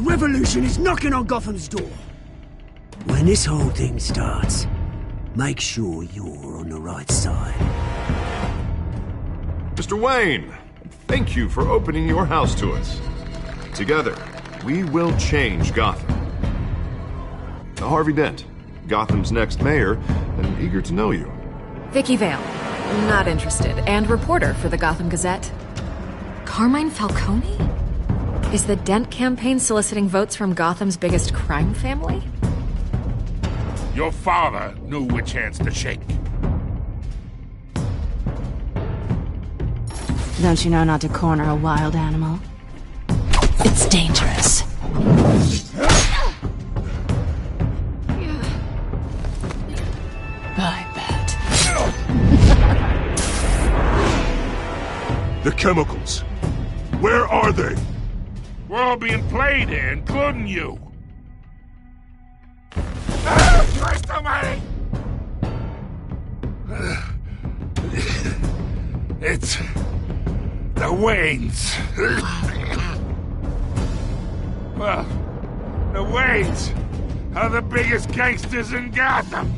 revolution is knocking on Gotham's door. When this whole thing starts, make sure you're on the right side. Mr. Wayne, thank you for opening your house to us. Together, we will change Gotham. Harvey Dent, Gotham's next mayor, and eager to know you. Vicky Vale, not interested, and reporter for the Gotham Gazette. Carmine Falcone? Is the Dent campaign soliciting votes from Gotham's biggest crime family? Your father knew which hands to shake. Don't you know not to corner a wild animal? It's dangerous. I bet. The chemicals. Where are they? We're all being played here, including you. Christ almighty! It's the Waynes. Well, the Waynes are the biggest gangsters in Gotham.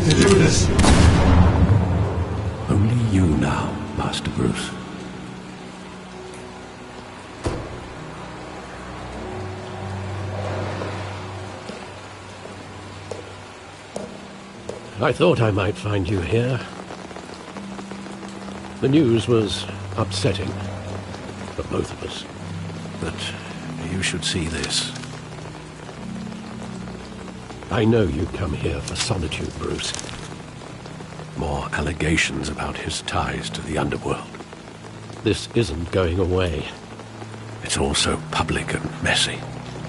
To do this. Only you now, Master Bruce. I thought I might find you here. The news was upsetting for both of us. But you should see this. I know you come here for solitude, Bruce. More allegations about his ties to the underworld. This isn't going away. It's all so public and messy.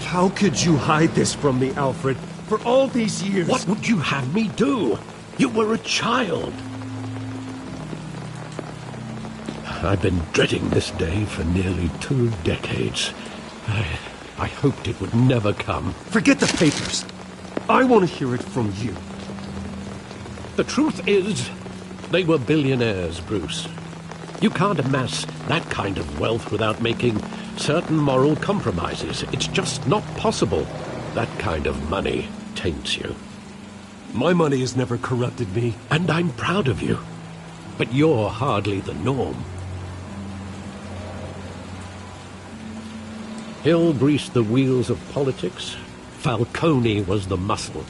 How could you hide this from me, Alfred? For all these years... What would you have me do? You were a child. I've been dreading this day for nearly 2 decades. I hoped it would never come. Forget the papers. I want to hear it from you. The truth is, they were billionaires, Bruce. You can't amass that kind of wealth without making certain moral compromises. It's just not possible. That kind of money taints you. My money has never corrupted me. And I'm proud of you. But you're hardly the norm. Hill greased the wheels of politics. Falcone was the muscle.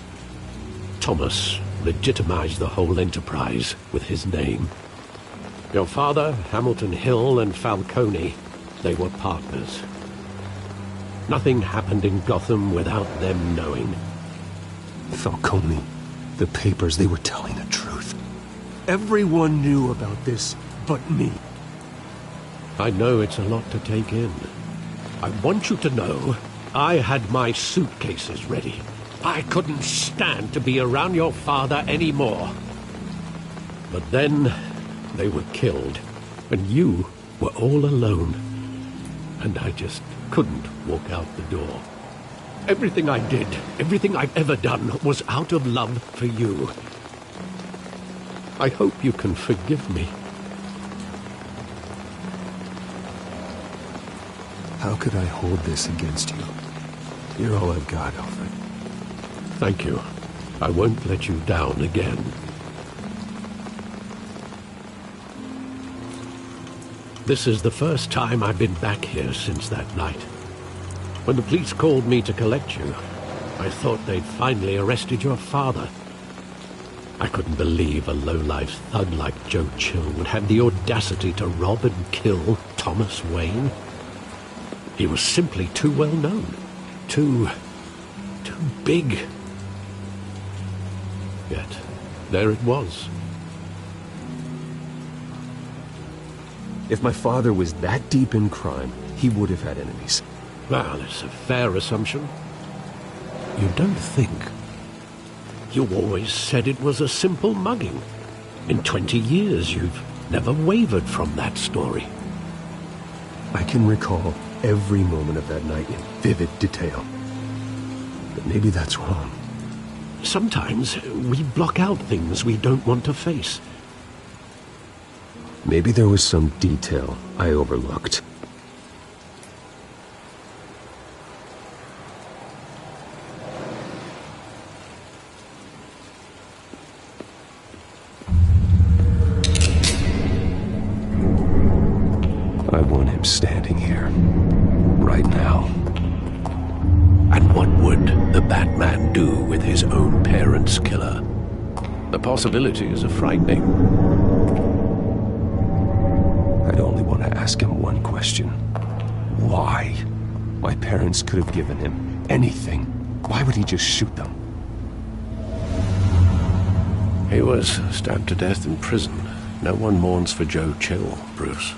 Thomas legitimized the whole enterprise with his name. Your father, Hamilton Hill, and Falcone, they were partners. Nothing happened in Gotham without them knowing. Falcone, the papers, they were telling the truth. Everyone knew about this but me. I know it's a lot to take in. I want you to know I had my suitcases ready. I couldn't stand to be around your father anymore. But then they were killed, and you were all alone. And I just couldn't walk out the door. Everything I did, everything I've ever done, was out of love for you. I hope you can forgive me. How could I hold this against you? You're all I've got, Alfred. Thank you. I won't let you down again. This is the first time I've been back here since that night. When the police called me to collect you, I thought they'd finally arrested your father. I couldn't believe a low-life thug like Joe Chill would have the audacity to rob and kill Thomas Wayne. He was simply too well known. Too big. Yet, there it was. If my father was that deep in crime, he would have had enemies. Well, it's a fair assumption. You don't think? You always said it was a simple mugging. In 20 years, you've never wavered from that story. I can recall every moment of that night in vivid detail. But maybe that's wrong. Sometimes we block out things we don't want to face. Maybe there was some detail I overlooked. I want him standing here, right now. And what would the Batman do with his own parents' killer? The possibilities are frightening. I'd only want to ask him one question. Why? My parents could have given him anything. Why would he just shoot them? He was stabbed to death in prison. No one mourns for Joe Chill, Bruce.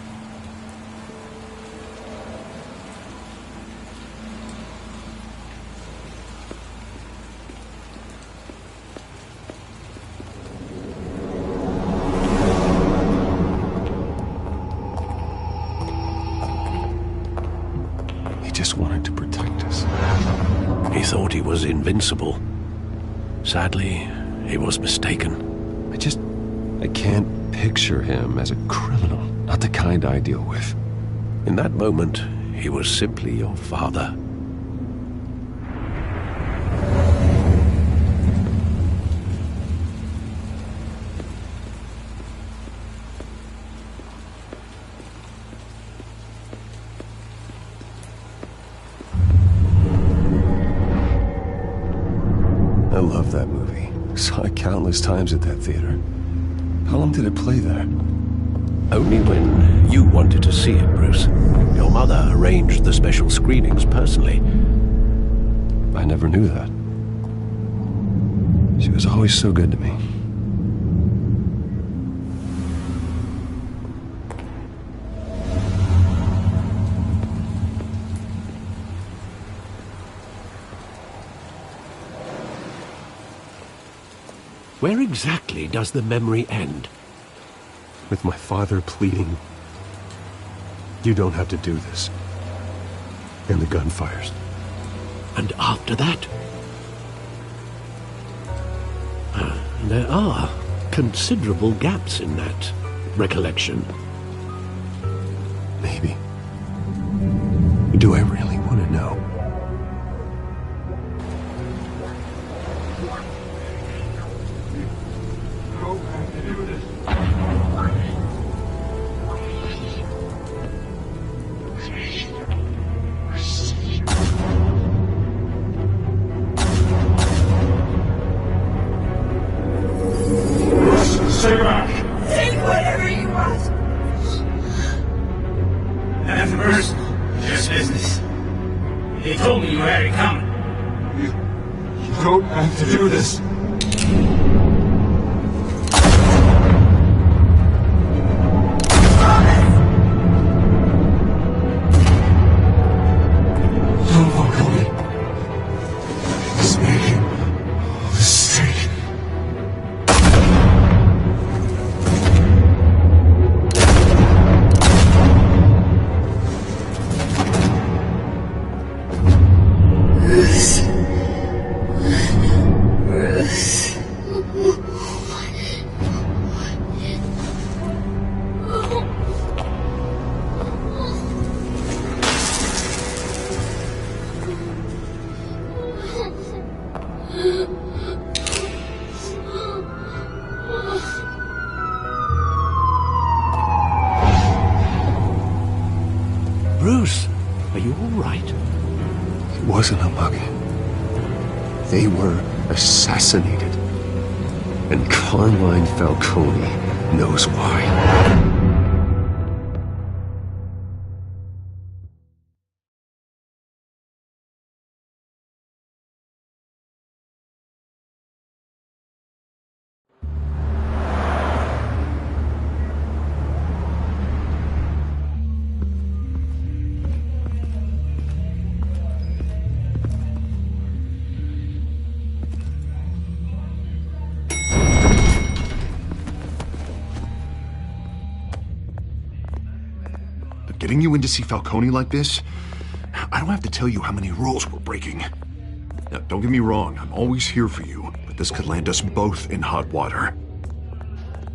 Just wanted to protect us. He thought he was invincible. Sadly, he was mistaken. I can't picture him as a criminal. Not the kind I deal with. In that moment, he was simply your father. I love that movie. Saw it countless times at that theater. How long did it play there? Only when you wanted to see it, Bruce. Your mother arranged the special screenings personally. I never knew that. She was always so good to me. Where exactly does the memory end? With my father pleading, "You don't have to do this." And the gun fires. And after that? There are considerable gaps in that recollection. Maybe. Do I really want to know? Stay back! Take whatever you want. Nothing personal, just business. He told me you had it coming. You don't have to do this. Don't walk away. He's making a mistake. Bruce, are you all right? It wasn't a mugging. They were assassinated. And Carmine Falcone knows why. Getting you in to see Falcone like this? I don't have to tell you how many rules we're breaking. Now, don't get me wrong, I'm always here for you, but this could land us both in hot water.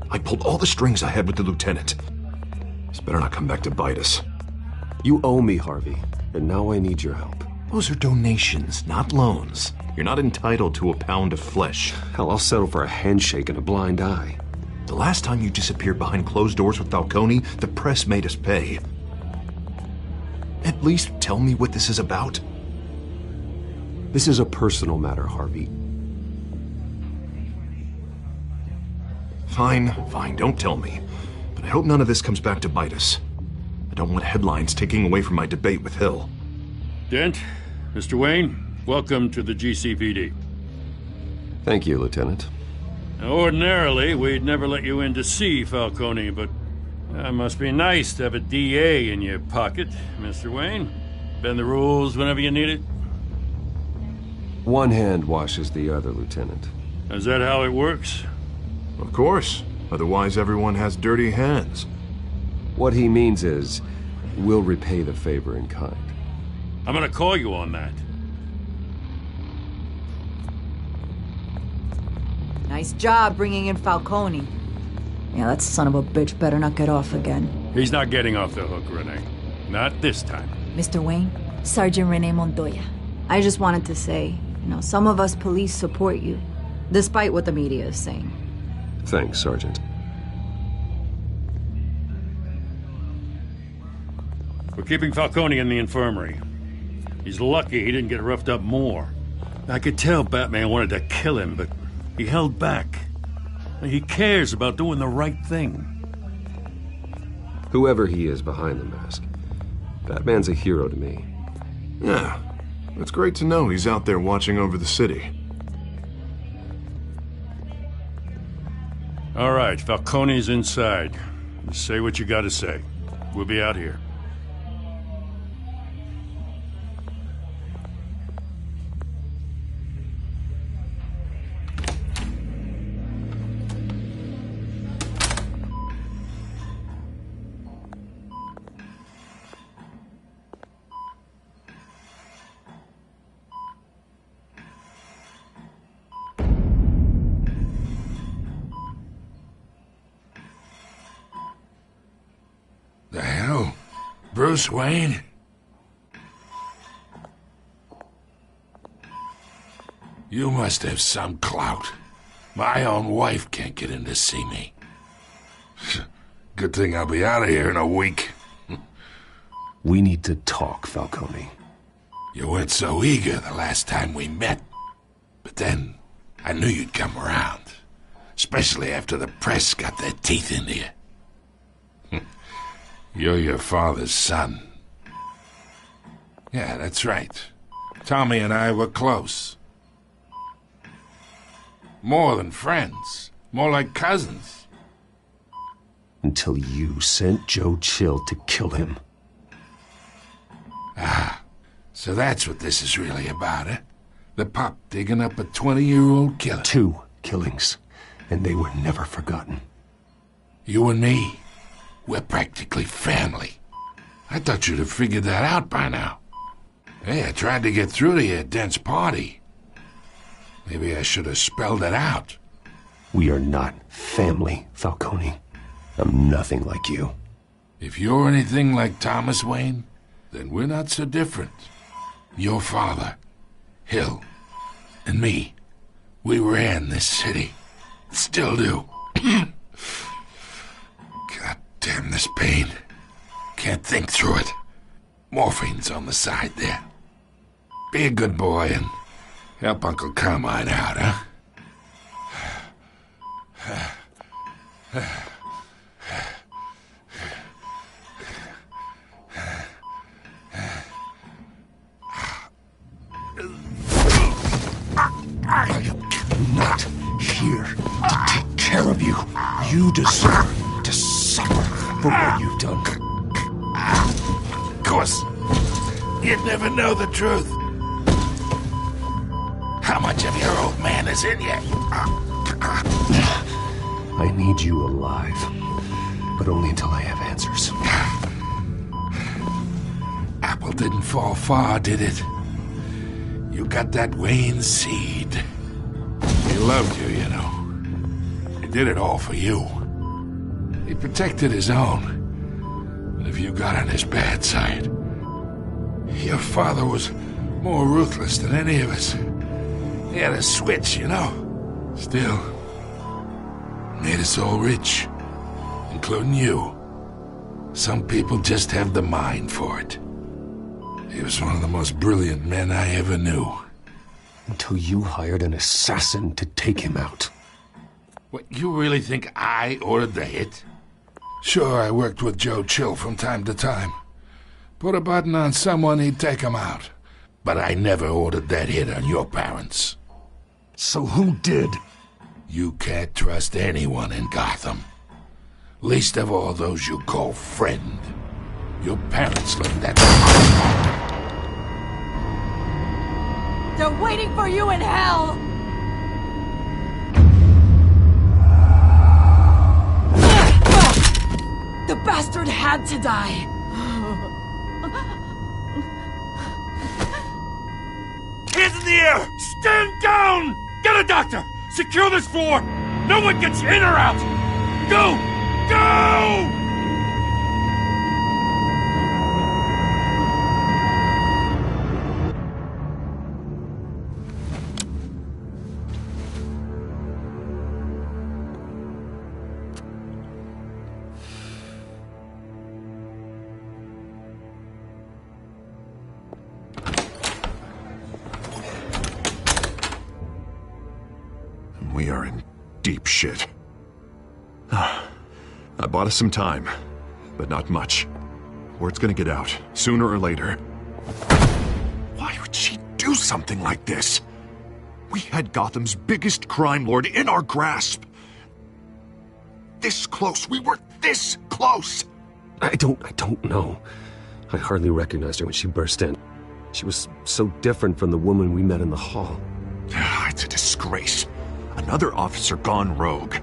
I pulled all the strings I had with the lieutenant. This better not come back to bite us. You owe me, Harvey, and now I need your help. Those are donations, not loans. You're not entitled to a pound of flesh. Hell, I'll settle for a handshake and a blind eye. The last time you disappeared behind closed doors with Falcone, the press made us pay. At least tell me what this is about. This is a personal matter, Harvey. Fine, don't tell me. But I hope none of this comes back to bite us. I don't want headlines taking away from my debate with Hill. Dent, Mr. Wayne, welcome to the GCPD. Thank you, Lieutenant. Now, ordinarily, we'd never let you in to see Falcone, but it must be nice to have a DA in your pocket, Mr. Wayne. Bend the rules whenever you need it. One hand washes the other, Lieutenant. Is that how it works? Of course. Otherwise, everyone has dirty hands. What he means is, we'll repay the favor in kind. I'm gonna call you on that. Nice job bringing in Falcone. Yeah, that son of a bitch better not get off again. He's not getting off the hook, Renee. Not this time. Mr. Wayne, Sergeant Renee Montoya. I just wanted to say, some of us police support you, despite what the media is saying. Thanks, Sergeant. We're keeping Falcone in the infirmary. He's lucky he didn't get roughed up more. I could tell Batman wanted to kill him, but he held back. He cares about doing the right thing. Whoever he is behind the mask, Batman's a hero to me. Yeah, it's great to know he's out there watching over the city. All right, Falcone's inside. Just say what you gotta say. We'll be out here. The hell? Bruce Wayne? You must have some clout. My own wife can't get in to see me. Good thing I'll be out of here in a week. We need to talk, Falcone. You weren't so eager the last time we met. But then, I knew you'd come around. Especially after the press got their teeth into you. You're your father's son. Yeah, that's right. Tommy and I were close. More than friends. More like cousins. Until you sent Joe Chill to kill him. Ah, so that's what this is really about, eh? The pup digging up a 20-year-old killer. 2 killings, and they were never forgotten. You and me, we're practically family. I thought you'd have figured that out by now. Hey, I tried to get through to you at Dent's party. Maybe I should have spelled it out. We are not family, Falcone. I'm nothing like you. If you're anything like Thomas Wayne, then we're not so different. Your father, Hill, and me, we ran this city. Still do. God damn this pain. Can't think through it. Morphine's on the side there. Be a good boy and help Uncle Carmine out, huh? I'm not here to take care of you. You deserve to suffer for what you've done. Of course, you'd never know the truth. How much of your old man is in you? I need you alive, but only until I have answers. Apple didn't fall far, did it? You got that Wayne seed. He loved you, you know. He did it all for you. He protected his own. But if you got on his bad side, your father was more ruthless than any of us. He had a switch, you know. Still, made us all rich, including you. Some people just have the mind for it. He was one of the most brilliant men I ever knew. Until you hired an assassin to take him out. What, you really think I ordered the hit? Sure, I worked with Joe Chill from time to time. Put a button on someone, he'd take him out. But I never ordered that hit on your parents. So who did? You can't trust anyone in Gotham. Least of all those you call friend. Your parents learned that. They're waiting for you in hell! The bastard had to die! Hands in the air! Stand down! Get a doctor! Secure this floor! No one gets in or out! Go! Go! We are in deep shit. I bought us some time, but not much. Word's gonna get out, sooner or later. Why would she do something like this? We had Gotham's biggest crime lord in our grasp. This close, we were this close! I don't know. I hardly recognized her when she burst in. She was so different from the woman we met in the hall. It's a disgrace. Another officer gone rogue.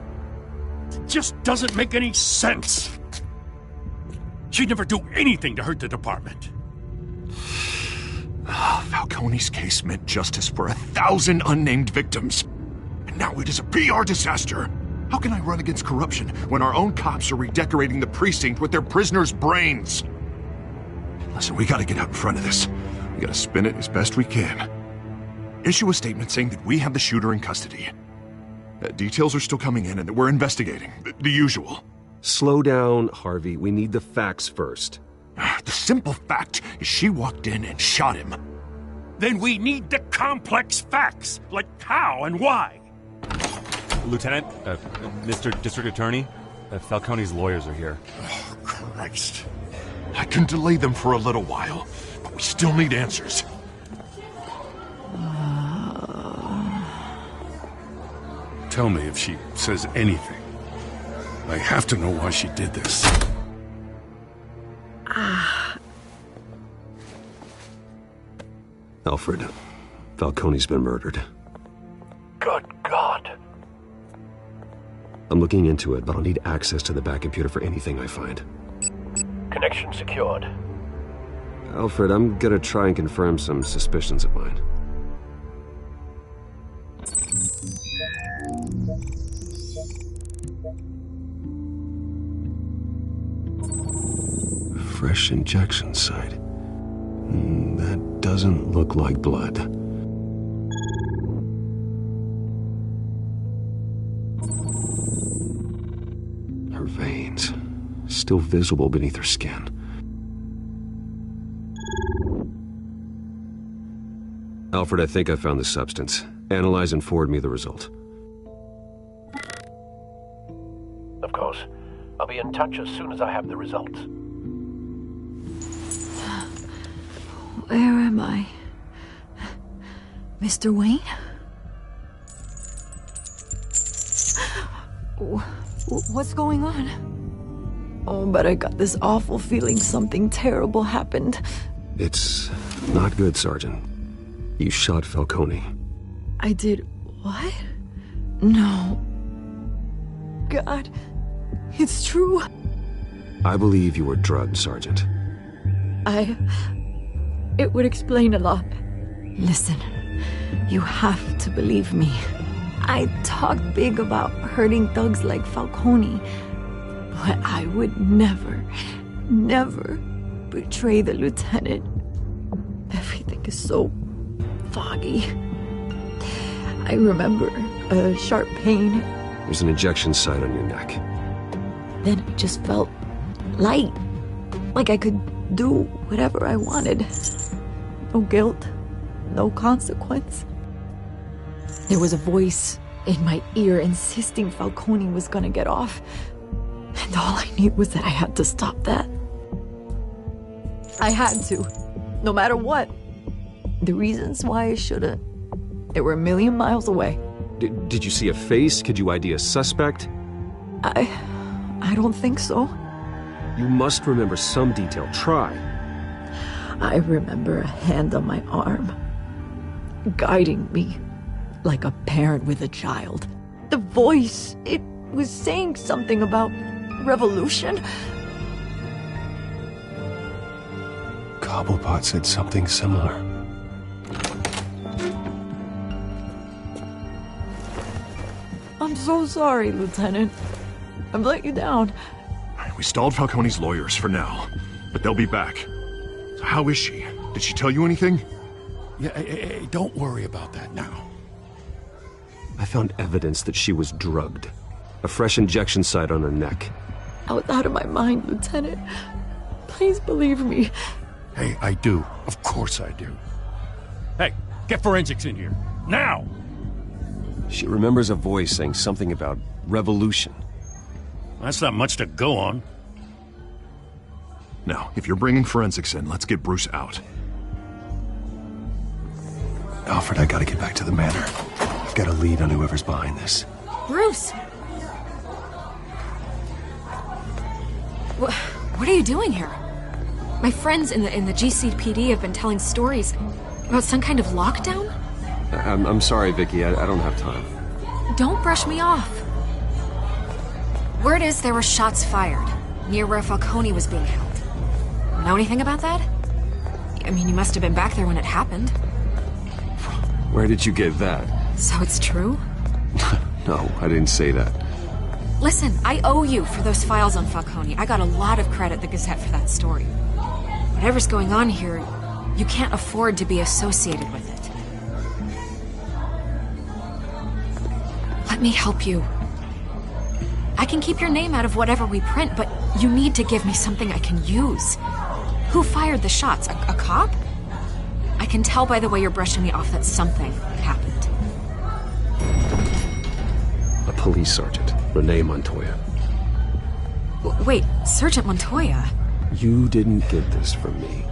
It just doesn't make any sense. She'd never do anything to hurt the department. Falcone's case meant justice for 1,000 unnamed victims. And now it is a PR disaster. How can I run against corruption when our own cops are redecorating the precinct with their prisoners' brains? Listen, we gotta get out in front of this. We gotta spin it as best we can. Issue a statement saying that we have the shooter in custody. Details are still coming in and that we're investigating. The usual. Slow down, Harvey. We need the facts first. The simple fact is she walked in and shot him. Then we need the complex facts, like how and why. Lieutenant, Mr. District Attorney, Falcone's lawyers are here. Oh, Christ. I can delay them for a little while, but we still need answers. Tell me if she says anything. I have to know why she did this. Alfred, Falcone's been murdered. Good God. I'm looking into it, but I'll need access to the back computer for anything I find. Connection secured. Alfred, I'm gonna try and confirm some suspicions of mine. Fresh injection site. That doesn't look like blood. Her veins, still visible beneath her skin. Alfred, I think I found the substance. Analyze and forward me the result. Of course. I'll be in touch as soon as I have the results. Where am I? Mr. Wayne? What's going on? Oh, but I got this awful feeling something terrible happened. It's not good, Sergeant. You shot Falcone. I did what? No. God, it's true. I believe you were drugged, Sergeant. It would explain a lot. Listen, you have to believe me. I talked big about hurting thugs like Falcone, but I would never betray the lieutenant. Everything is so foggy. I remember a sharp pain. There's an injection site on your neck. Then I just felt light, like I could do whatever I wanted. No guilt, no consequence. There was a voice in my ear insisting Falcone was gonna get off. And all I knew was that I had to stop that. I had to, no matter what. The reasons why I shouldn't, they were a million miles away. Did you see a face? Could you ID a suspect? I don't think so. You must remember some detail. Try. I remember a hand on my arm, guiding me like a parent with a child. The voice, it was saying something about revolution. Cobblepot said something similar. I'm so sorry, Lieutenant. I've let you down. We stalled Falcone's lawyers for now, but they'll be back. So how is she? Did she tell you anything? Yeah, hey, don't worry about that now. I found evidence that she was drugged. A fresh injection site on her neck. I was out of my mind, Lieutenant. Please believe me. Hey, I do. Of course I do. Hey, get forensics in here. Now! She remembers a voice saying something about revolution. That's not much to go on. Now, if you're bringing forensics in, let's get Bruce out. Alfred, I gotta get back to the manor. I've got a lead on whoever's behind this. Bruce! What are you doing here? My friends in the GCPD have been telling stories about some kind of lockdown? I'm sorry, Vicky. I don't have time. Don't brush me off. Word is there were shots fired near where Falcone was being held. Know anything about that? I mean, you must have been back there when it happened. Where did you get that? So it's true? No, I didn't say that. Listen, I owe you for those files on Falcone. I got a lot of credit at the Gazette for that story. Whatever's going on here, you can't afford to be associated with it. Let me help you. I can keep your name out of whatever we print, but you need to give me something I can use. Who fired the shots? A cop? I can tell by the way you're brushing me off that something happened. A police sergeant, Renee Montoya. Wait, Sergeant Montoya? You didn't get this from me.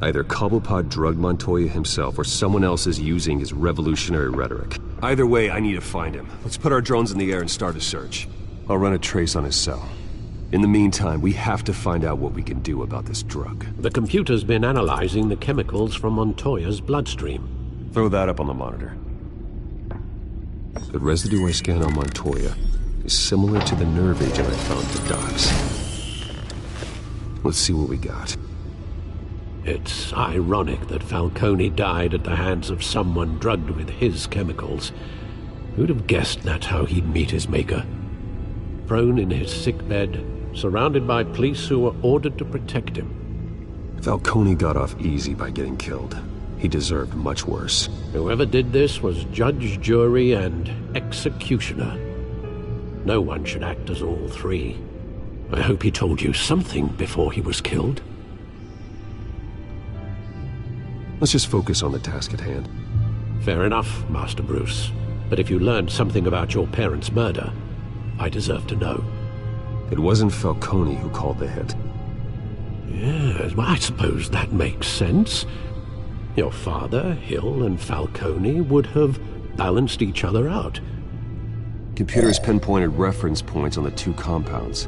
Either Cobblepot drugged Montoya himself, or someone else is using his revolutionary rhetoric. Either way, I need to find him. Let's put our drones in the air and start a search. I'll run a trace on his cell. In the meantime, we have to find out what we can do about this drug. The computer's been analyzing the chemicals from Montoya's bloodstream. Throw that up on the monitor. The residue I scanned on Montoya is similar to the nerve agent I found at Doc's. Let's see what we got. It's ironic that Falcone died at the hands of someone drugged with his chemicals. Who'd have guessed that's how he'd meet his maker? Prone in his sickbed, surrounded by police who were ordered to protect him. Falcone got off easy by getting killed. He deserved much worse. Whoever did this was judge, jury, and executioner. No one should act as all three. I hope he told you something before he was killed. Let's just focus on the task at hand. Fair enough, Master Bruce. But if you learned something about your parents' murder, I deserve to know. It wasn't Falcone who called the hit. Yes, well, I suppose that makes sense. Your father, Hill, and Falcone would have balanced each other out. Computers pinpointed reference points on the two compounds.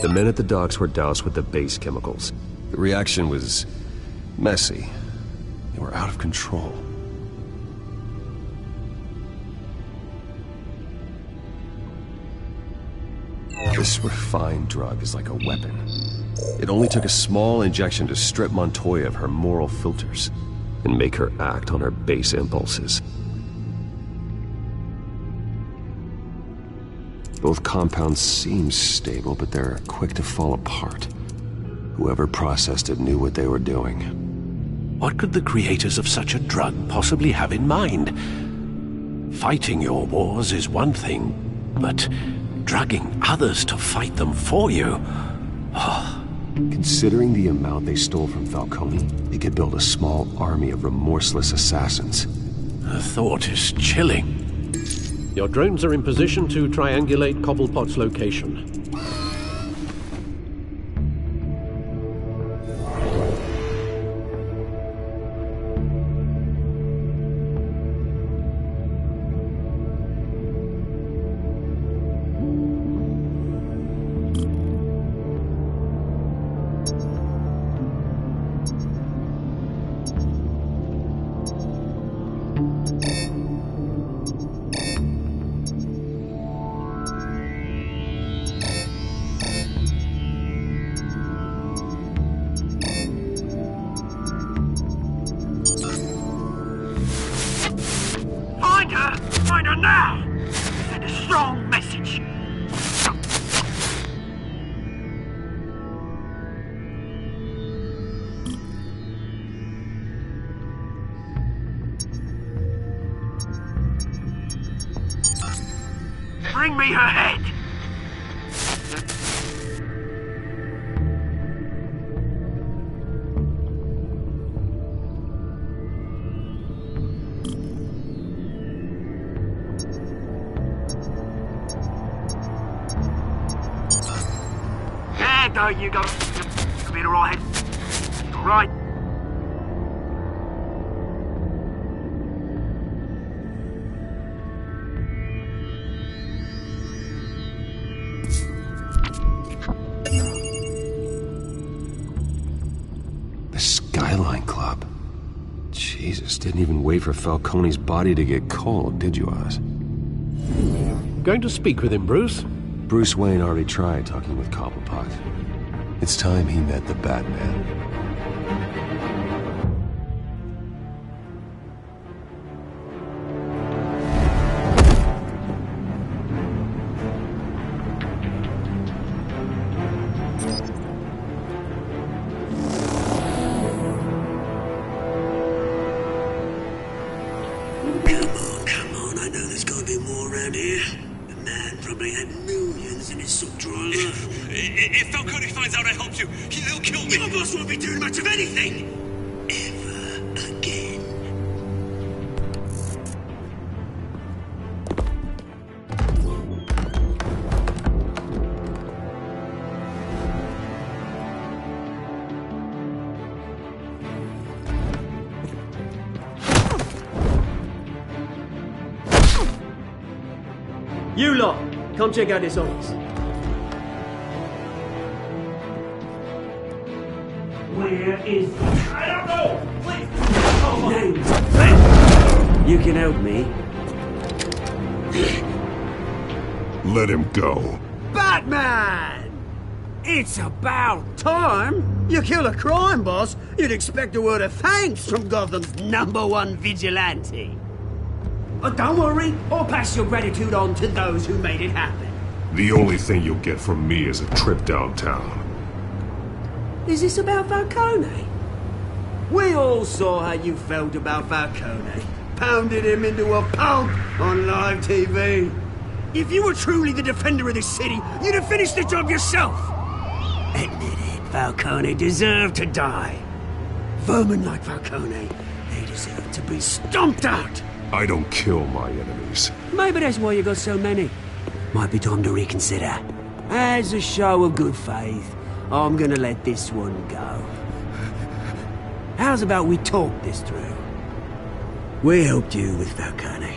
The men at the docks were doused with the base chemicals. The reaction was messy. They were out of control. This refined drug is like a weapon. It only took a small injection to strip Montoya of her moral filters and make her act on her base impulses. Both compounds seem stable, but they're quick to fall apart. Whoever processed it knew what they were doing. What could the creators of such a drug possibly have in mind? Fighting your wars is one thing, but drugging others to fight them for you? Considering the amount they stole from Falcone, they could build a small army of remorseless assassins. The thought is chilling. Your drones are in position to triangulate Cobblepot's location. Find her now! Send a strong message. Bring me her head! There you go. You'll be alright. Alright. The Skyline Club. Jesus, didn't even wait for Falcone's body to get cold, did you, Oz? Going to speak with him, Bruce? Bruce Wayne already tried talking with Cobblepot. It's time he met the Batman. Come on, I know there's gotta be more around here. The man probably had millions in his sock drawer alone. If Falcone finds out I helped you, he'll kill me. Your boss won't be doing much of anything! Ever again. You lot, come check out this office. Where is he? I don't know! Please! You can help me. Let him go. Batman! It's about time. You kill a crime boss, you'd expect a word of thanks from Gotham's #1 vigilante. Don't worry, I'll pass your gratitude on to those who made it happen. The only thing you'll get from me is a trip downtown. Is this about Falcone? We all saw how you felt about Falcone. Pounded him into a pulp on live TV. If you were truly the defender of this city, you'd have finished the job yourself. Admit it, Falcone deserved to die. Vermin like Falcone, they deserve to be stomped out. I don't kill my enemies. Maybe that's why you got so many. Might be time to reconsider. As a show of good faith, I'm gonna let this one go. How's about we talk this through? We helped you with Falcone.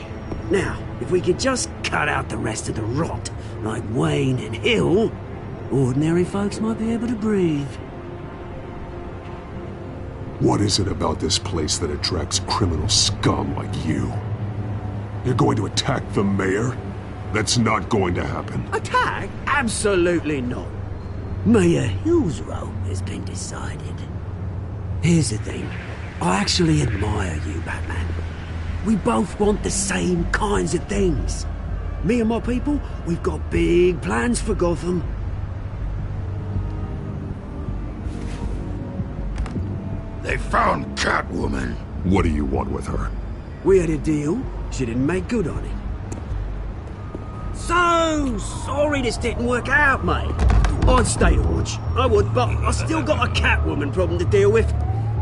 Now, if we could just cut out the rest of the rot, like Wayne and Hill, ordinary folks might be able to breathe. What is it about this place that attracts criminal scum like you? You're going to attack the mayor? That's not going to happen. Attack? Absolutely not. Mayor Hill's role has been decided. Here's the thing. I actually admire you, Batman. We both want the same kinds of things. Me and my people, we've got big plans for Gotham. They found Catwoman. What do you want with her? We had a deal. She didn't make good on it. So sorry this didn't work out, mate. I'd stay to watch. I would, but I still got a Catwoman problem to deal with.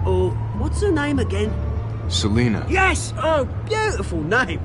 Or, what's her name again? Selina. Yes! Oh, beautiful name.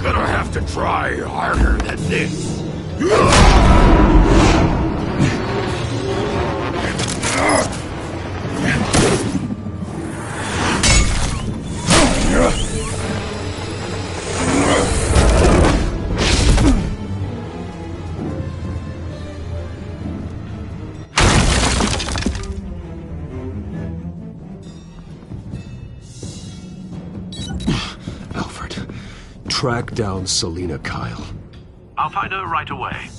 Gonna have to try harder than this. Track down Selina Kyle. I'll find her right away.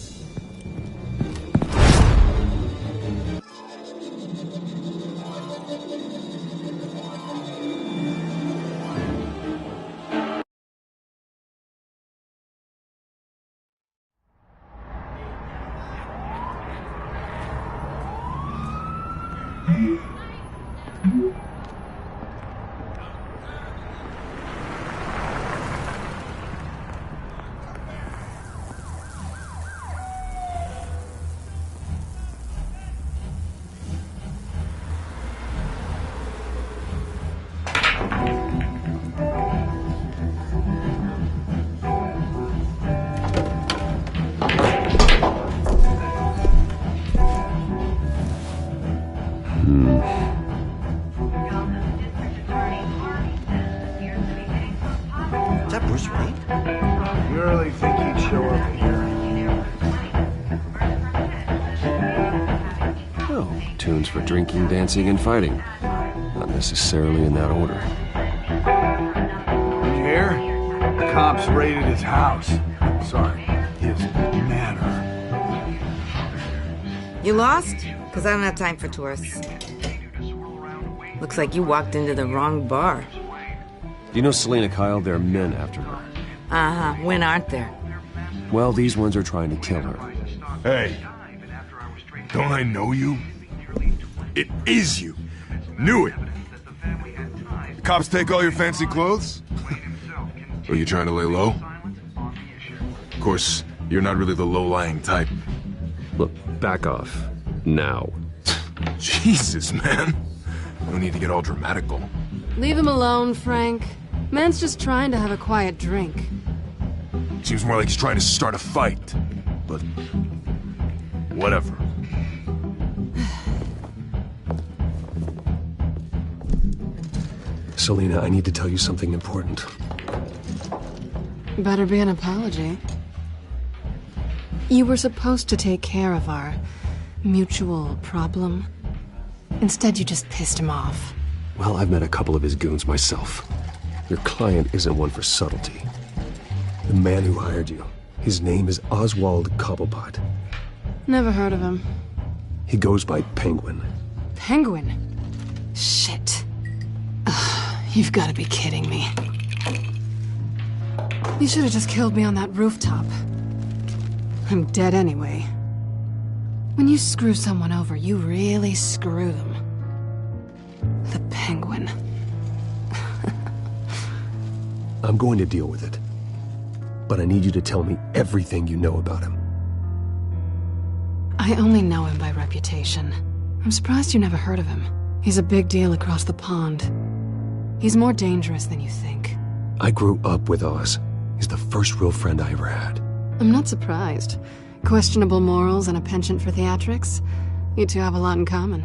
Is that Bruce Wayne? You really think he'd show up here? Oh, tunes for drinking, dancing, and fighting. Not necessarily in that order. Did you hear? The cops raided his house. Sorry, his manor. You lost? Because I don't have time for tourists. Looks like you walked into the wrong bar. Do you know Selina Kyle? There are men after her. Uh-huh. When aren't there? Well, these ones are trying to kill her. Hey, don't I know you? It is you. Knew it. The cops take all your fancy clothes? Are you trying to lay low? Of course, you're not really the low-lying type. Look, back off. Now. Jesus, man. No need to get all dramatical. Leave him alone, Frank. Man's just trying to have a quiet drink. Seems more like he's trying to start a fight. But... whatever. Selina, I need to tell you something important. Better be an apology. You were supposed to take care of our mutual problem. Instead, you just pissed him off. Well, I've met a couple of his goons myself. Your client isn't one for subtlety. The man who hired you, his name is Oswald Cobblepot. Never heard of him. He goes by Penguin. Penguin? Shit. Ugh, you've got to be kidding me. You should have just killed me on that rooftop. I'm dead anyway. When you screw someone over, you really screw them. The Penguin. I'm going to deal with it. But I need you to tell me everything you know about him. I only know him by reputation. I'm surprised you never heard of him. He's a big deal across the pond. He's more dangerous than you think. I grew up with Oz. He's the first real friend I ever had. I'm not surprised. Questionable morals and a penchant for theatrics. You two have a lot in common.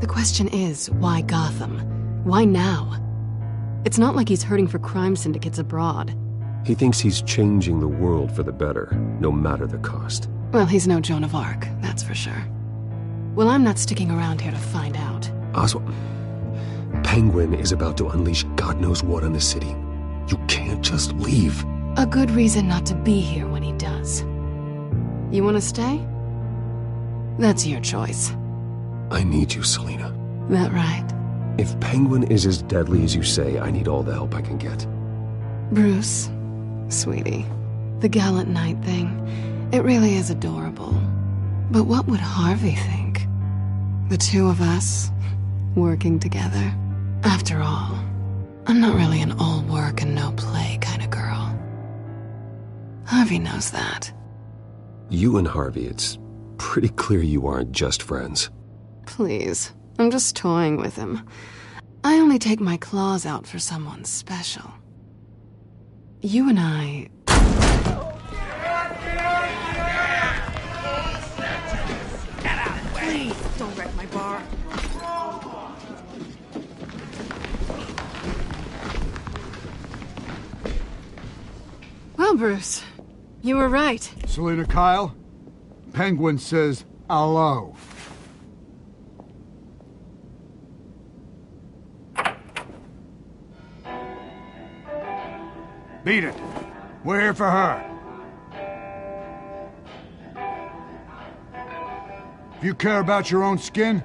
The question is, why Gotham? Why now? It's not like he's hurting for crime syndicates abroad. He thinks he's changing the world for the better, no matter the cost. Well, he's no Joan of Arc, that's for sure. Well, I'm not sticking around here to find out. Oswald, Penguin is about to unleash God knows what on the city. You can't just leave. A good reason not to be here when he does. You want to stay? That's your choice. I need you, Selina. That right? If Penguin is as deadly as you say, I need all the help I can get. Bruce, sweetie, the gallant knight thing, it really is adorable. But what would Harvey think? The two of us, working together? After all, I'm not really an all work and no play kind of girl. Harvey knows that. You and Harvey, it's pretty clear you aren't just friends. Please, I'm just toying with him. I only take my claws out for someone special. You and I... Please, don't wreck my bar. Well, Bruce, you were right. Selina Kyle, Penguin says hello. Beat it. We're here for her. If you care about your own skin,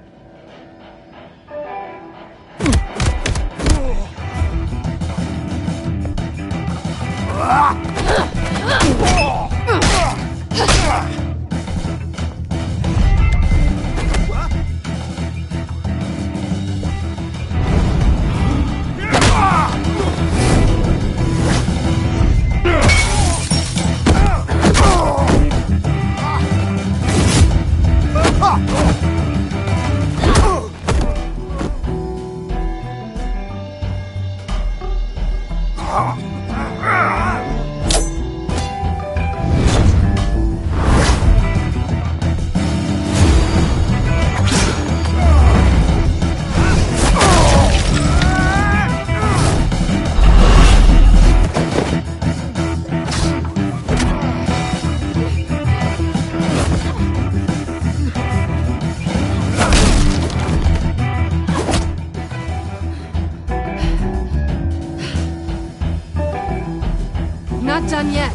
Not done yet.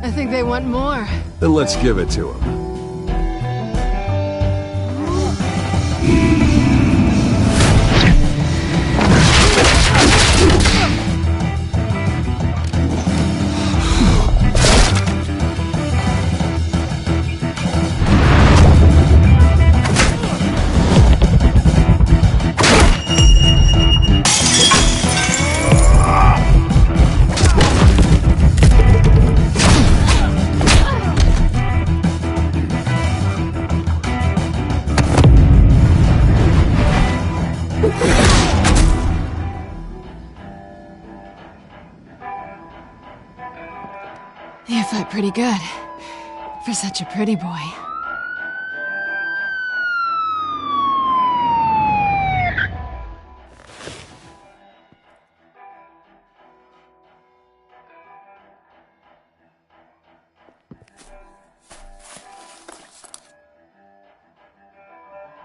I think they want more. Then let's give it to him. You fight pretty good. For such a pretty boy.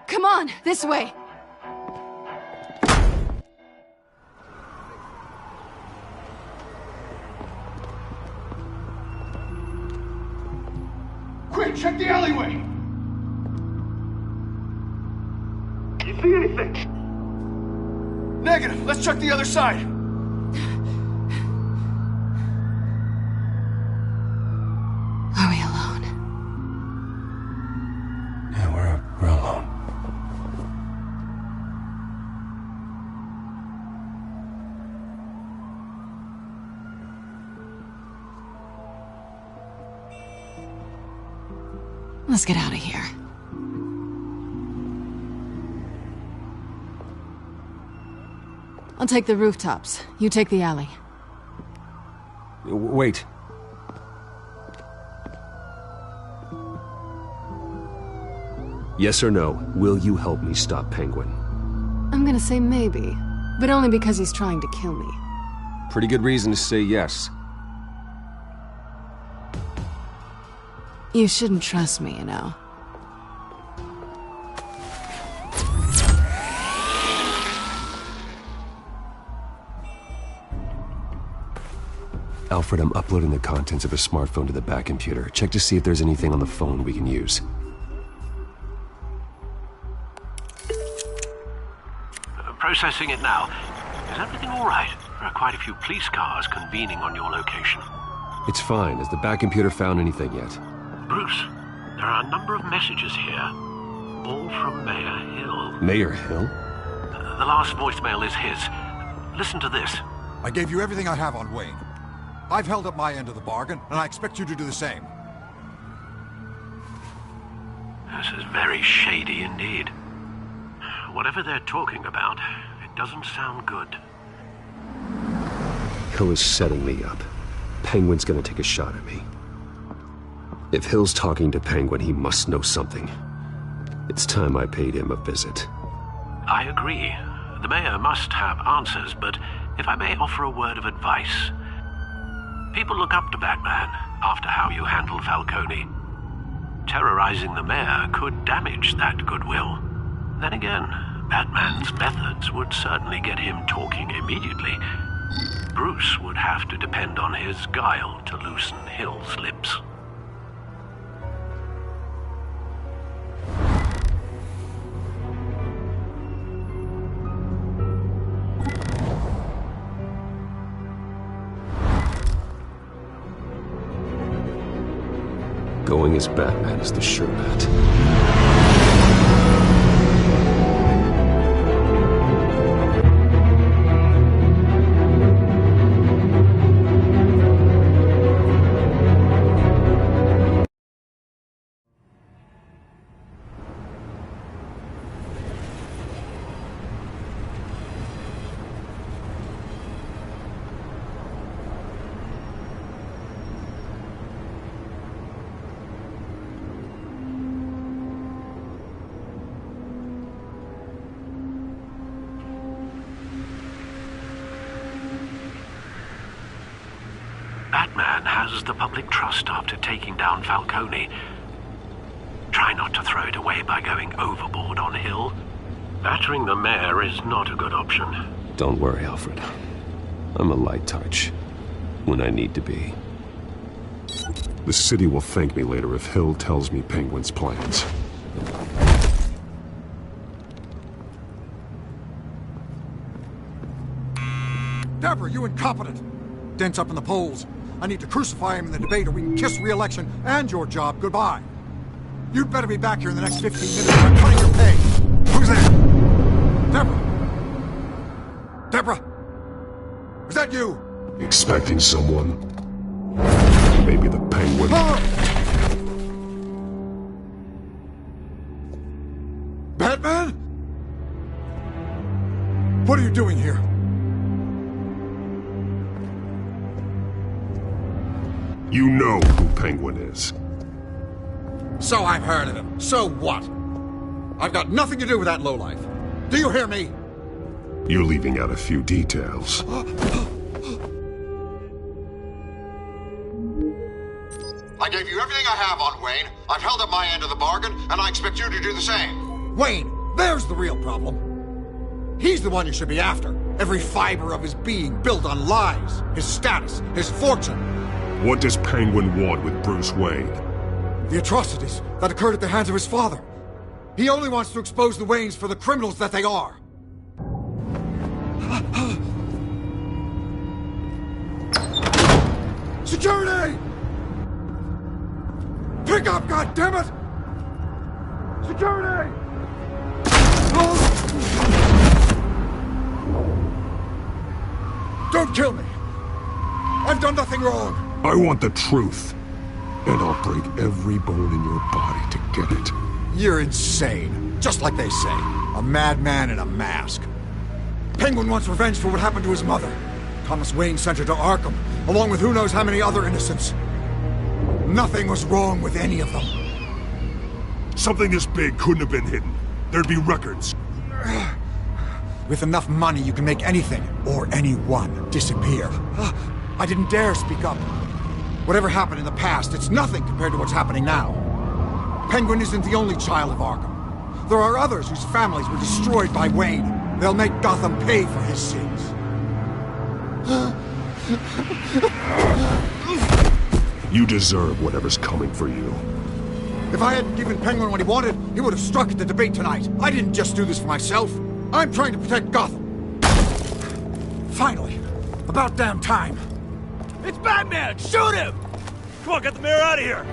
Come on, this way. Quick, check the alleyway! You see anything? Negative. Let's check the other side. Are we alone? Yeah, we're alone. Let's get out of here. I'll take the rooftops. You take the alley. Wait. Yes or no, will you help me stop Penguin? I'm gonna say maybe, but only because he's trying to kill me. Pretty good reason to say yes. You shouldn't trust me, you know. Alfred, I'm uploading the contents of a smartphone to the back computer. Check to see if there's anything on the phone we can use. Processing it now. Is everything all right? There are quite a few police cars convening on your location. It's fine. Has the back computer found anything yet? Bruce, there are a number of messages here, all from Mayor Hill. Mayor Hill? The last voicemail is his. Listen to this. I gave you everything I have on Wayne. I've held up my end of the bargain, and I expect you to do the same. This is very shady indeed. Whatever they're talking about, it doesn't sound good. Hill is setting me up. Penguin's gonna take a shot at me. If Hill's talking to Penguin, he must know something. It's time I paid him a visit. I agree. The mayor must have answers, but if I may offer a word of advice. People look up to Batman after how you handled Falcone. Terrorizing the mayor could damage that goodwill. Then again, Batman's methods would certainly get him talking immediately. Bruce would have to depend on his guile to loosen Hill's lips. Going as Batman is the sure bet. Batman has the public trust after taking down Falcone. Try not to throw it away by going overboard on Hill. Battering the mayor is not a good option. Don't worry, Alfred. I'm a light touch. When I need to be. The city will thank me later if Hill tells me Penguin's plans. Deborah, you incompetent! Dent's up in the polls. I need to crucify him in the debate or we can kiss re-election and your job goodbye. You'd better be back here in the next 15 minutes or I'm cutting your pay. Who's there? Deborah! Deborah! Is that you? Expecting someone? Maybe the Penguin. Batman? What are you doing here? You know who Penguin is. So I've heard of him. So what? I've got nothing to do with that lowlife. Do you hear me? You're leaving out a few details. I gave you everything I have on Wayne. I've held up my end of the bargain, and I expect you to do the same. Wayne, there's the real problem. He's the one you should be after. Every fiber of his being built on lies, his status, his fortune. What does Penguin want with Bruce Wayne? The atrocities that occurred at the hands of his father. He only wants to expose the Waynes for the criminals that they are. Security! Pick up, goddammit! Security! Don't kill me! I've done nothing wrong! I want the truth. And I'll break every bone in your body to get it. You're insane. Just like they say. A madman in a mask. Penguin wants revenge for what happened to his mother. Thomas Wayne sent her to Arkham, along with who knows how many other innocents. Nothing was wrong with any of them. Something this big couldn't have been hidden. There'd be records. With enough money, you can make anything, or anyone, disappear. I didn't dare speak up. Whatever happened in the past, it's nothing compared to what's happening now. Penguin isn't the only child of Arkham. There are others whose families were destroyed by Wayne. They'll make Gotham pay for his sins. You deserve whatever's coming for you. If I hadn't given Penguin what he wanted, he would have struck at the debate tonight. I didn't just do this for myself. I'm trying to protect Gotham. Finally. About damn time. It's Batman! Shoot him! Come on, get the mayor out of here!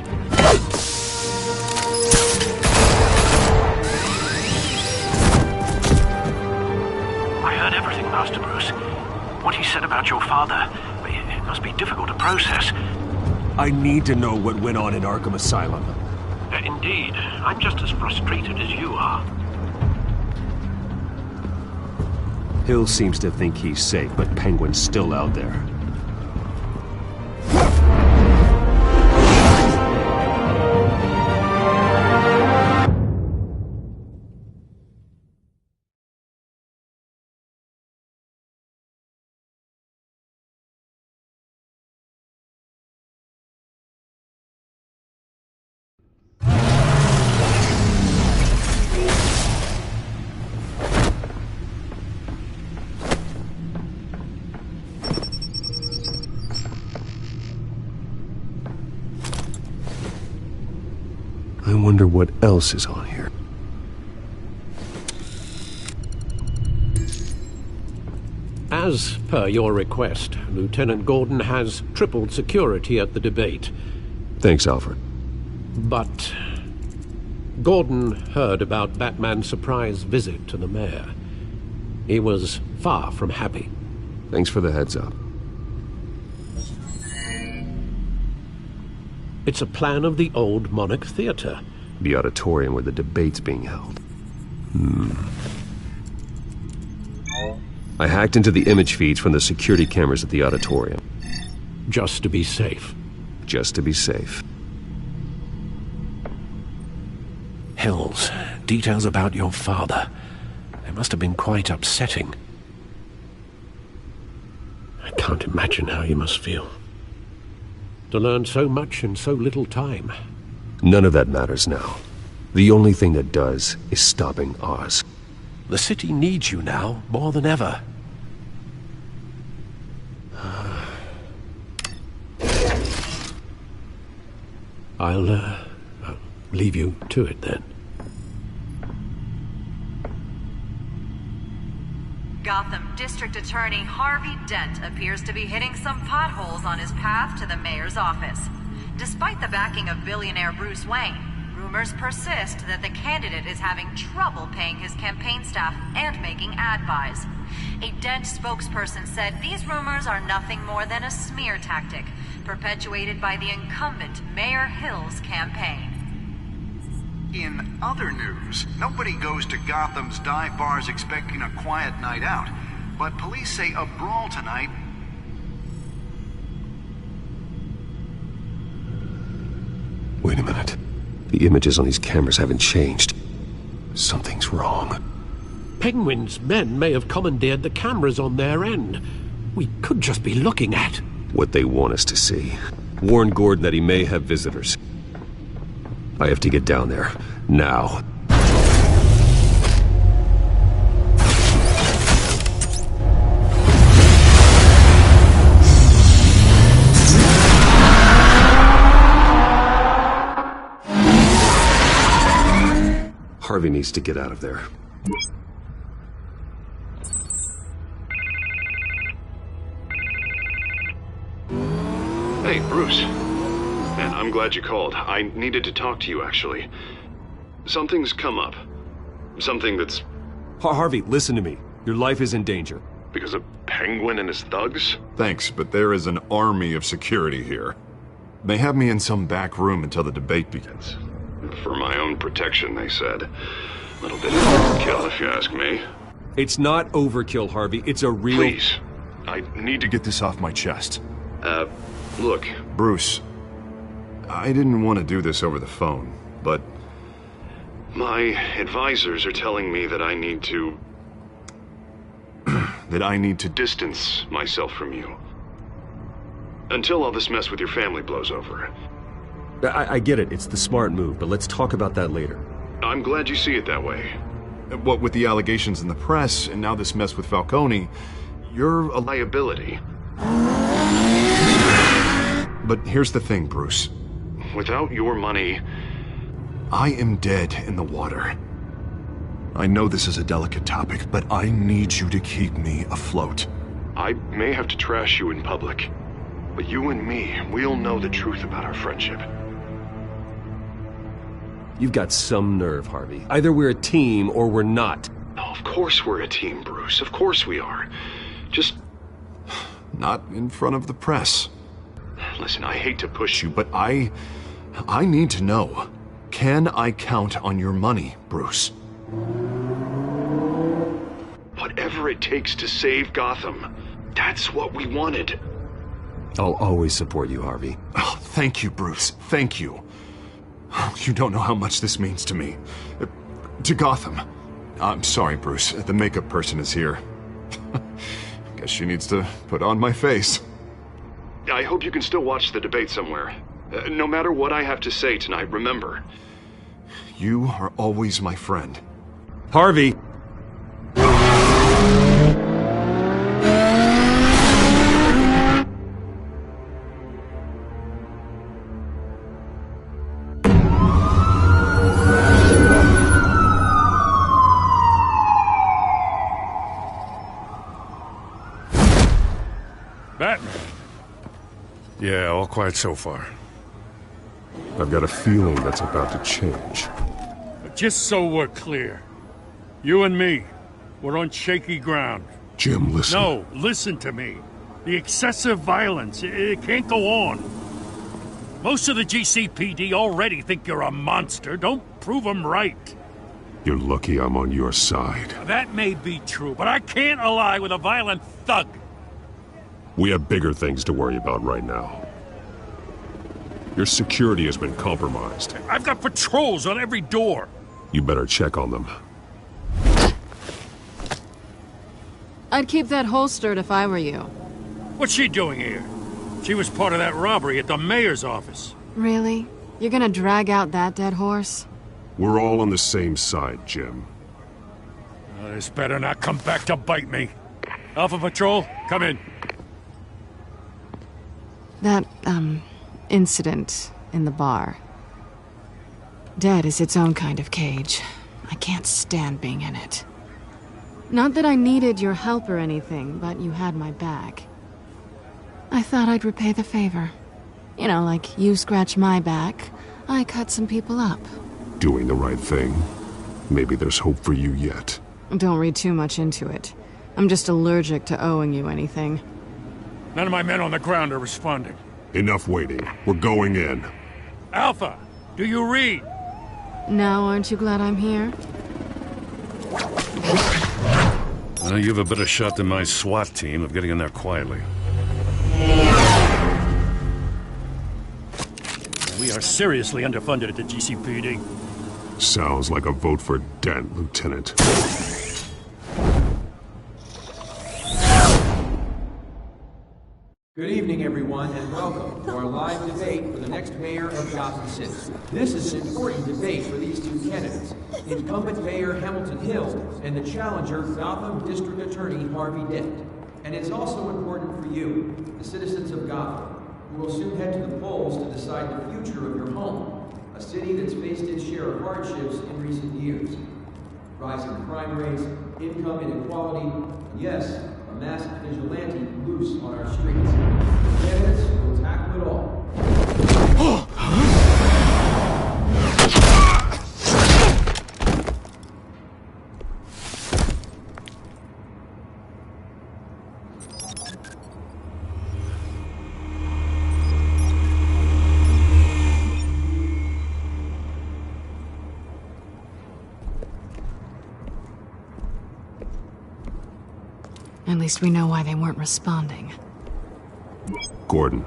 I heard everything, Master Bruce. What he said about your father, it must be difficult to process. I need to know what went on in Arkham Asylum. Indeed. I'm just as frustrated as you are. Hill seems to think he's safe, but Penguin's still out there. I wonder what else is on here. As per your request, Lieutenant Gordon has tripled security at the debate. Thanks, Alfred. But Gordon heard about Batman's surprise visit to the mayor. He was far from happy. Thanks for the heads up. It's a plan of the old Monarch Theater. The auditorium where the debate's being held. I hacked into the image feeds from the security cameras at the auditorium. Just to be safe. Just to be safe. Hills, details about your father. They must have been quite upsetting. I can't imagine how you must feel. To learn so much in so little time. None of that matters now. The only thing that does is stopping Oz. The city needs you now, more than ever. I'll leave you to it then. Gotham District Attorney Harvey Dent appears to be hitting some potholes on his path to the mayor's office. Despite the backing of billionaire Bruce Wayne, rumors persist that the candidate is having trouble paying his campaign staff and making ad buys. A Dent spokesperson said these rumors are nothing more than a smear tactic, perpetuated by the incumbent Mayor Hill's campaign. In other news, nobody goes to Gotham's dive bars expecting a quiet night out, but police say a brawl tonight Wait a minute. The images on these cameras haven't changed. Something's wrong. Penguin's men may have commandeered the cameras on their end. We could just be looking at what they want us to see. Warn Gordon that he may have visitors. I have to get down there. Now. Harvey needs to get out of there. Hey, Bruce. Man, I'm glad you called. I needed to talk to you, actually. Something's come up. Something that's... Harvey, listen to me. Your life is in danger. Because of Penguin and his thugs? Thanks, but there is an army of security here. They have me in some back room until the debate begins. For my own protection, they said. A little bit of overkill, if you ask me. It's not overkill, Harvey. It's a real... Please. I need to get this off my chest. Look, Bruce. I didn't want to do this over the phone, but... my advisors are telling me that I need to... that I need to distance myself from you. Until all this mess with your family blows over. I get it. It's the smart move, but let's talk about that later. I'm glad you see it that way. What with the allegations in the press, and now this mess with Falcone, you're a liability. But here's the thing, Bruce. Without your money, I am dead in the water. I know this is a delicate topic, but I need you to keep me afloat. I may have to trash you in public, but you and me, we'll know the truth about our friendship. You've got some nerve, Harvey. Either we're a team or we're not. Oh, of course we're a team, Bruce. Of course we are. Just not in front of the press. Listen, I hate to push you, but I need to know. Can I count on your money, Bruce? Whatever it takes to save Gotham. That's what we wanted. I'll always support you, Harvey. Oh, thank you, Bruce. Thank you. You don't know how much this means to me. To Gotham. I'm sorry, Bruce. The makeup person is here. Guess she needs to put on my face. I hope you can still watch the debate somewhere. No matter what I have to say tonight, remember, you are always my friend. Harvey! Batman. Yeah, all quiet so far. I've got a feeling that's about to change. Just so we're clear, you and me, we're on shaky ground. Jim, listen. No, listen to me. The excessive violence, it can't go on. Most of the GCPD already think you're a monster. Don't prove them right. You're lucky I'm on your side. That may be true, but I can't ally with a violent thug. We have bigger things to worry about right now. Your security has been compromised. I've got patrols on every door. You better check on them. I'd keep that holstered if I were you. What's she doing here? She was part of that robbery at the mayor's office. Really? You're gonna drag out that dead horse? We're all on the same side, Jim. This better not come back to bite me. Alpha Patrol, come in. That, incident in the bar. Dead is its own kind of cage. I can't stand being in it. Not that I needed your help or anything, but you had my back. I thought I'd repay the favor. You know, like you scratch my back, I cut some people up. Doing the right thing. Maybe there's hope for you yet. Don't read too much into it. I'm just allergic to owing you anything. None of my men on the ground are responding. Enough waiting. We're going in. Alpha, do you read? Now aren't you glad I'm here? Well, you have a better shot than my SWAT team of getting in there quietly. We are seriously underfunded at the GCPD. Sounds like a vote for Dent, Lieutenant. Good evening, everyone, and welcome to our live debate for the next mayor of Gotham City. This is an important debate for these two candidates, incumbent Mayor Hamilton Hill and the challenger Gotham District Attorney Harvey Dent. And it's also important for you, the citizens of Gotham, who will soon head to the polls to decide the future of your home, a city that's faced its share of hardships in recent years. Rising crime rates, income inequality, and yes, a masked vigilante loose on our streets. Candidates will tackle it all. At least we know why they weren't responding. Gordon,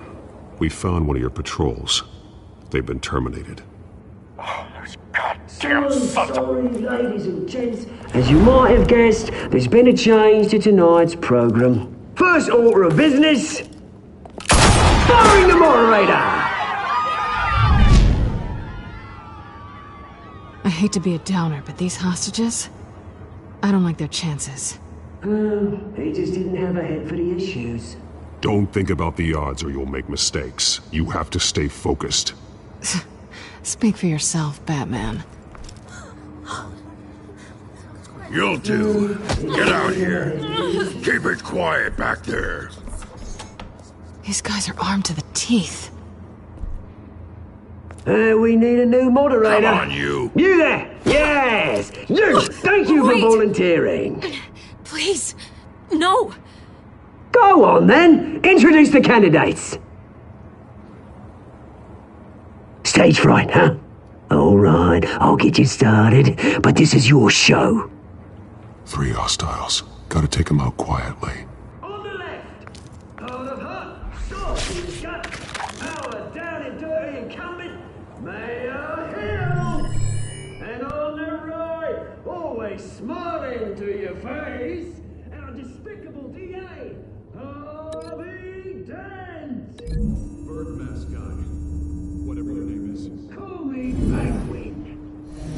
we found one of your patrols. They've been terminated. Oh, those goddamn sorry, ladies and gents. As you might have guessed, there's been a change to tonight's program. First order of business, firing the moderator! I hate to be a downer, but these hostages, I don't like their chances. He just didn't have a head for the issues. Don't think about the odds or you'll make mistakes. You have to stay focused. Speak for yourself, Batman. You'll do. Get out here. Keep it quiet back there. These guys are armed to the teeth. We need a new moderator. Come on, you. You there! Yes! You! Thank you for volunteering. Please, no. Go on, then. Introduce the candidates. Stage fright, huh? All right, I'll get you started, but this is your show. 3 hostiles. Gotta take them out quietly. On the left, hold of her, sword in his gut, power down and dirty incumbent, Mayor Hill. And on the right, always smiling to your face, our despicable DA, Harvey Dent. Bird mascot. Whatever your name is. Call me Penguin.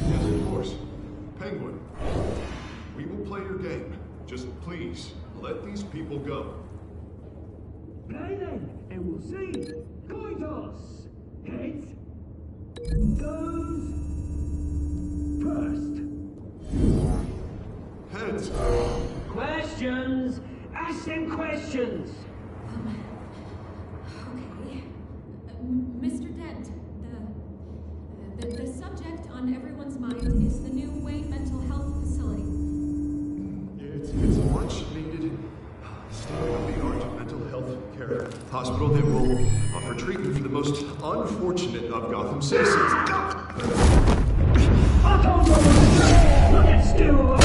Yes, of course. Penguin. We will play your game. Just please, let these people go. Play then, and we'll see. Coin toss. Heads goes first. Heads. Questions. Ask them questions. Okay. Mr. Dent, the subject on everyone's mind is the new Wayne Mental Health Facility. It's a much needed state-of-the-art mental health care hospital that will offer treatment for the most unfortunate of Gotham citizens. I told you! Look at still!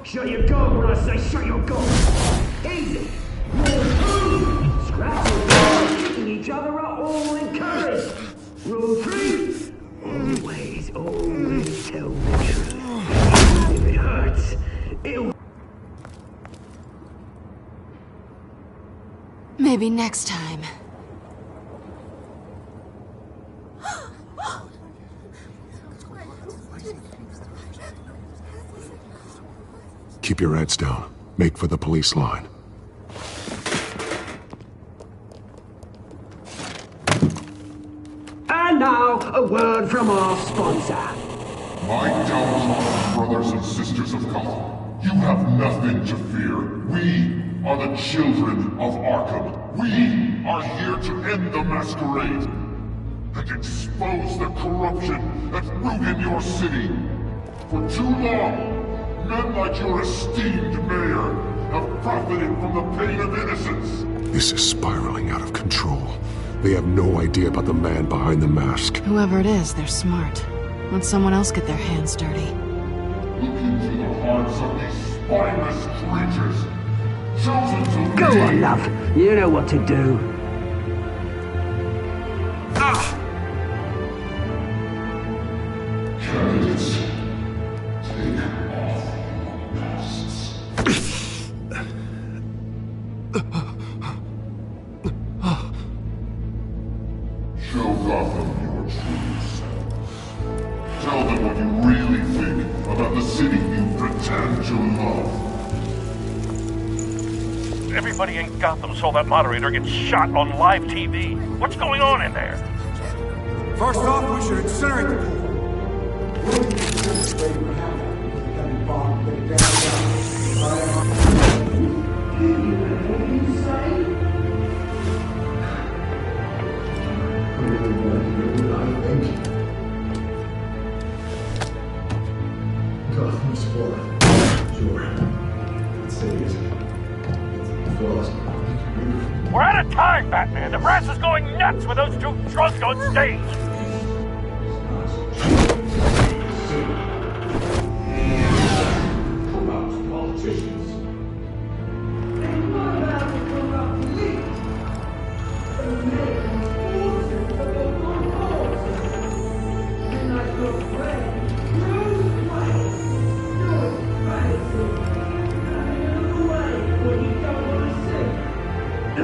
Shut your gun when I say shut your gun! Easy! Scrapping, keeping each other up, all encouraged! Rule 3, always tell the truth. If it hurts, it'll... Maybe next time. Keep your heads down. Make for the police line. And now, a word from our sponsor. My downtrodden brothers and sisters of Gotham, you have nothing to fear. We are the children of Arkham. We are here to end the masquerade and expose the corruption that's rooted your city. For too long, men like your esteemed mayor have profited from the pain of innocence. This is spiraling out of control. They have no idea about the man behind the mask. Whoever it is, they're smart. Let someone else get their hands dirty. look into the hearts of these spineless creatures, chosen to Go lead. on, love. You know what to do. Candidates, take off your masks. Show Gotham your true selves. Tell them what you really think about the city you pretend to love. Everybody in Gotham saw that moderator get shot on live TV. What's going on in there? First off, we should incinerate the pool. Gotham's for sure. Let's say it's flawless. We're out of time, Batman. The press is going nuts with those two drunks on stage.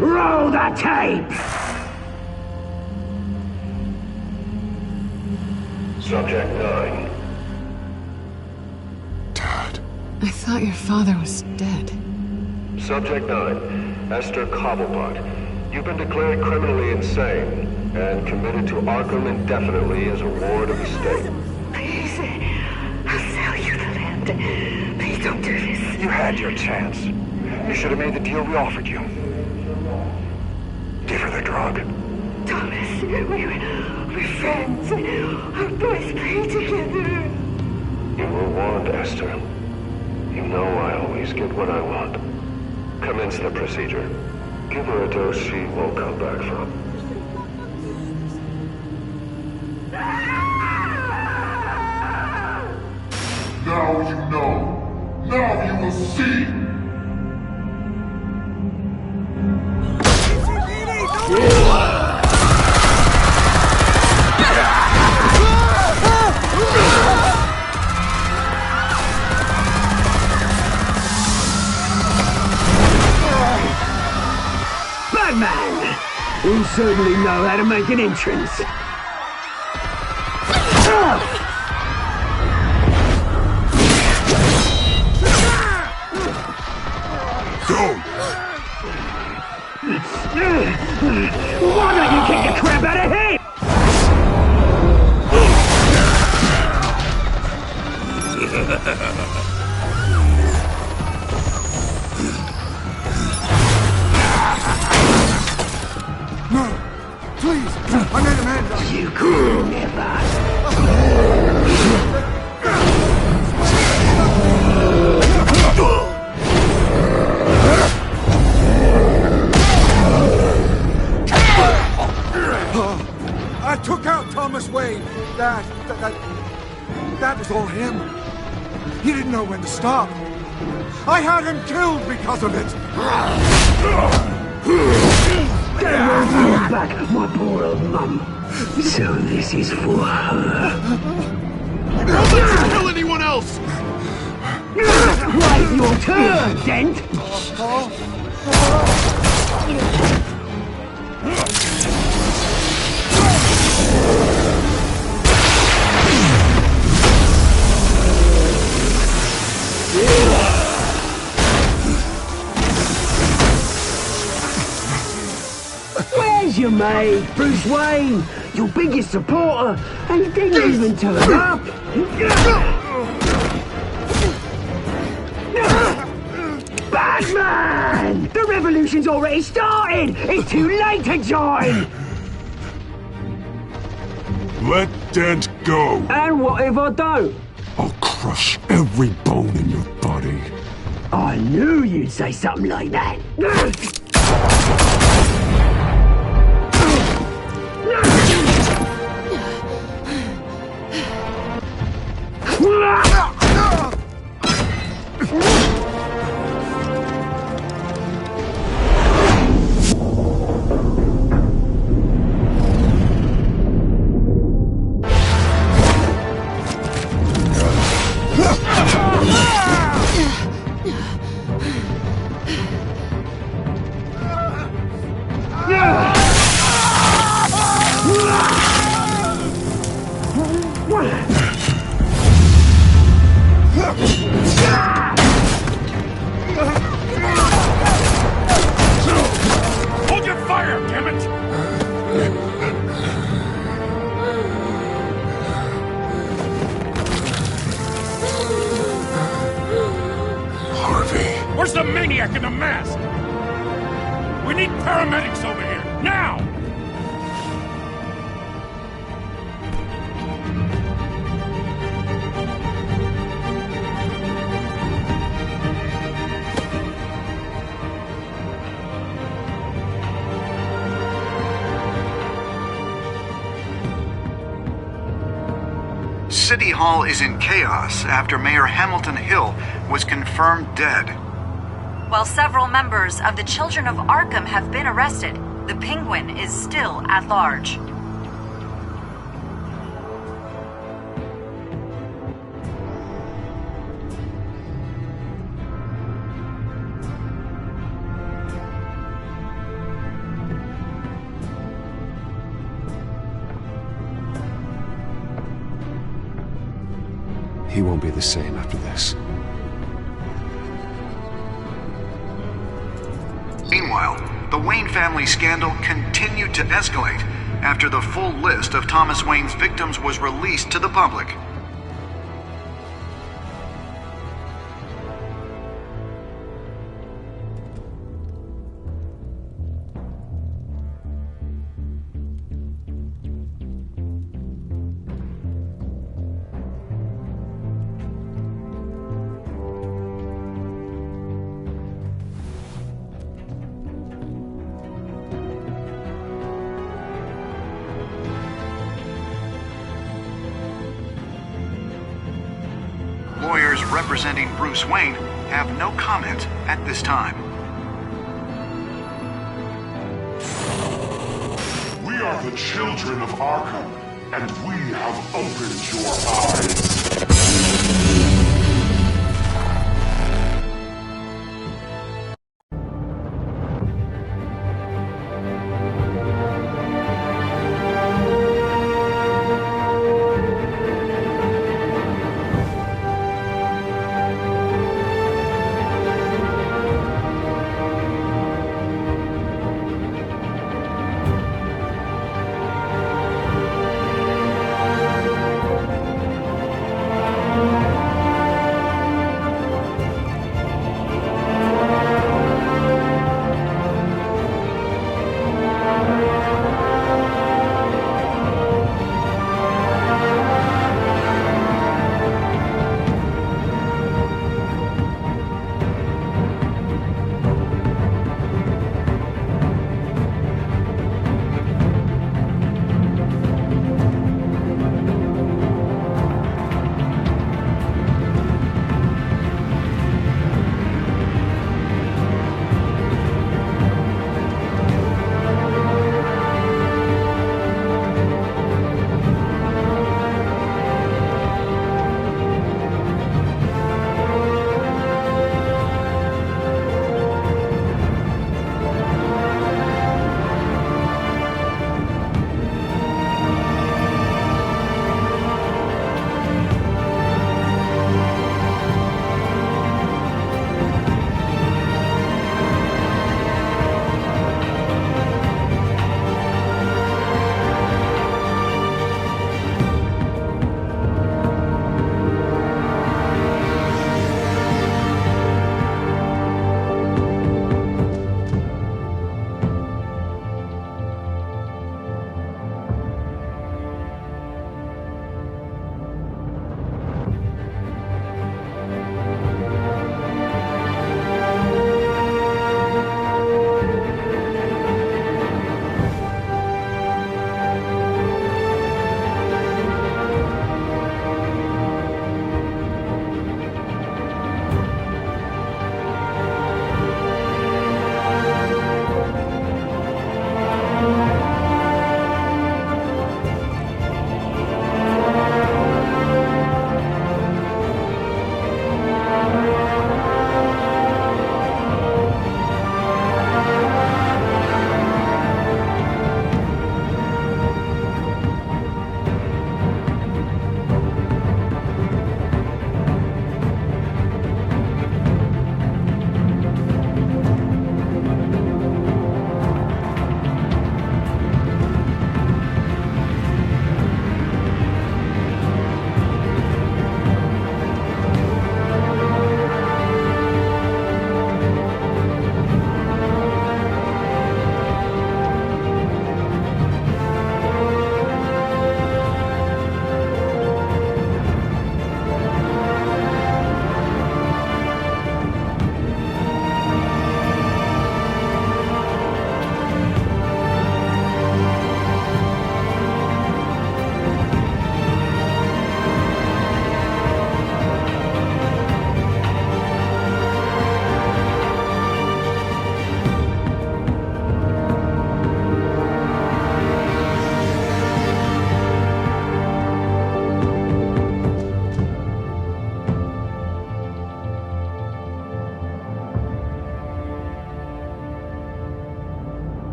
Roll the tape! Subject 9. I thought your father was dead. Subject 9. Esther Cobblepot. You've been declared criminally insane and committed to Arkham indefinitely as a ward of the state. Please, I'll sell you the land. Please don't do this. You had your chance. You should have made the deal we offered you. Give her the drug. Thomas, we're friends. Our boys play together. You were warned, Esther. You know I always get what I want. Commence the procedure. Give her a dose she won't come back from. Now you know. Now you will see. Batman! You certainly know how to make an entrance. Why don't you kick the crap out of him? No! Please! I made a man die! You could never! I took out Thomas Wayne. That was all him. He didn't know when to stop. I had him killed because of it. They won't bring back my poor old mum. So this is for her. Don't let you kill anyone else! Wait your turn, Dent! Where's your mate, Bruce Wayne? Your biggest supporter, and he didn't even turn up. Batman! The revolution's already started! It's too late to join! Let Dent go! And what if I don't? I'll crush every bone in your body. I knew you'd say something like that. Hold your fire, damn it! Harvey. Where's the maniac in the mask? We need paramedics over here, now! City Hall is in chaos after Mayor Hamilton Hill was confirmed dead. While several members of the Children of Arkham have been arrested, the Penguin is still at large. He won't be the same after this. Meanwhile, the Wayne family scandal continued to escalate after the full list of Thomas Wayne's victims was released to the public. Lawyers representing Bruce Wayne have no comment at this time. We are the children of Arkham, and we have opened your eyes.